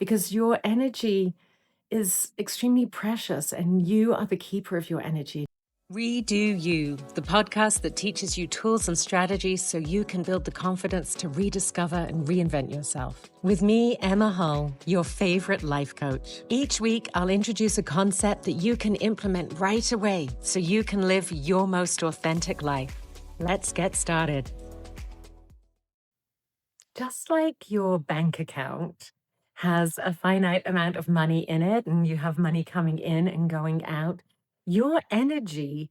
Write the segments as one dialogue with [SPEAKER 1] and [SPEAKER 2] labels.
[SPEAKER 1] because your energy is extremely precious and you are the keeper of your energy.
[SPEAKER 2] Redo You, the podcast that teaches you tools and strategies so you can build the confidence to rediscover and reinvent yourself. With me, Emma Hull, your favorite life coach. Each week, I'll introduce a concept that you can implement right away so you can live your most authentic life. Let's get started.
[SPEAKER 1] Just like your bank account has a finite amount of money in it and you have money coming in and going out, your energy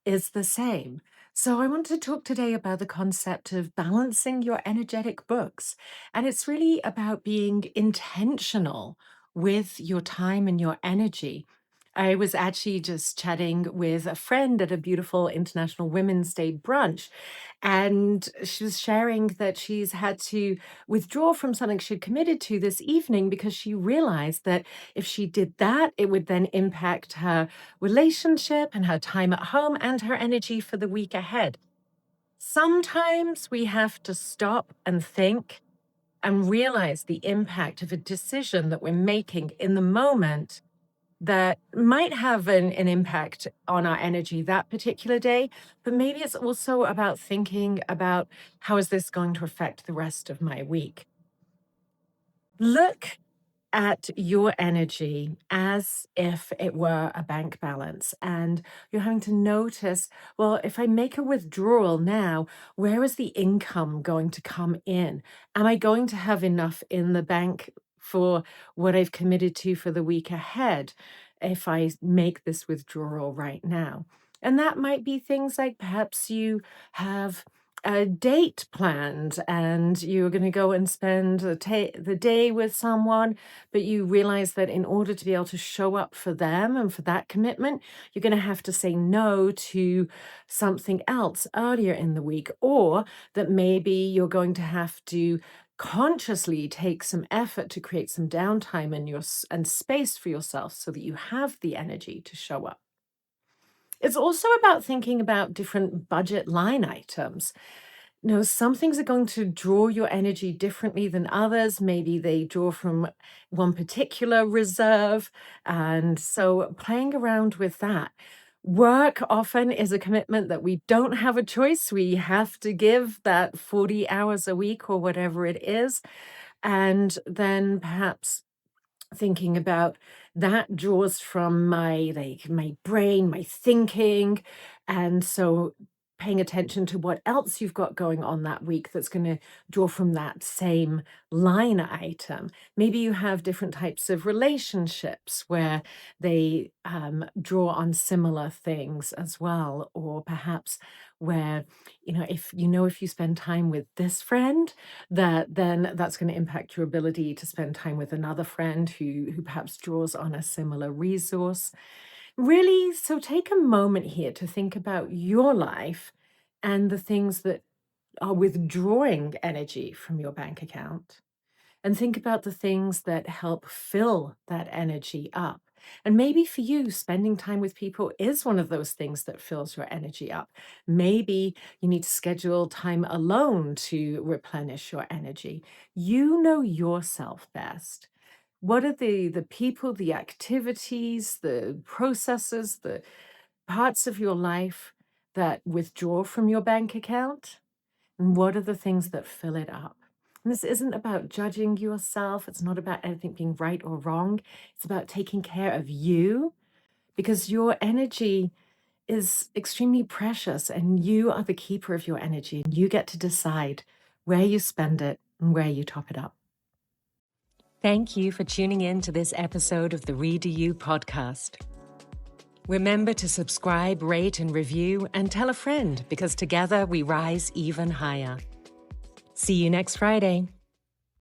[SPEAKER 1] is the same. So I want to talk today about the concept of balancing your energetic books. And it's really about being intentional with your time and your energy. I was actually just chatting with a friend at a beautiful International Women's Day brunch, and she was sharing that she's had to withdraw from something she'd committed to this evening because she realized that if she did that, it would then impact her relationship and her time at home and her energy for the week ahead. Sometimes we have to stop and think and realize the impact of a decision that we're making in the moment that might have an impact on our energy that particular day, but maybe it's also about thinking about how is this going to affect the rest of my week. Look at your energy as if it were a bank balance, and you're having to notice, well, if I make a withdrawal now, where is the income going to come in? Am I going to have enough in the bank for what I've committed to for the week ahead if I make this withdrawal right now? And that might be things like perhaps you have a date planned and you're going to go and spend the day with someone, but you realize that in order to be able to show up for them and for that commitment, you're going to have to say no to something else earlier in the week, or that maybe you're going to have to consciously take some effort to create some downtime and space for yourself so that you have the energy to show up. It's also about thinking about different budget line items. Some things are going to draw your energy differently than others. Maybe they draw from one particular reserve. And so playing around with that. Work often is a commitment that we don't have a choice. We have to give that 40 hours a week or whatever it is. And then perhaps thinking about that draws from my brain, my thinking. And so paying attention to what else you've got going on that week that's going to draw from that same line item. Maybe you have different types of relationships where they draw on similar things as well, or perhaps where if you spend time with this friend, then that's going to impact your ability to spend time with another friend who perhaps draws on a similar resource. Really, so take a moment here to think about your life and the things that are withdrawing energy from your bank account. And think about the things that help fill that energy up. And maybe for you, spending time with people is one of those things that fills your energy up. Maybe you need to schedule time alone to replenish your energy. You know yourself best. What are the people, the activities, the processes, the parts of your life that withdraw from your bank account? And what are the things that fill it up? And this isn't about judging yourself. It's not about anything being right or wrong. It's about taking care of you because your energy is extremely precious and you are the keeper of your energy and you get to decide where you spend it and where you top it up.
[SPEAKER 2] Thank you for tuning in to this episode of the Redo You podcast. Remember to subscribe, rate, and review, and tell a friend because together we rise even higher. See you next Friday.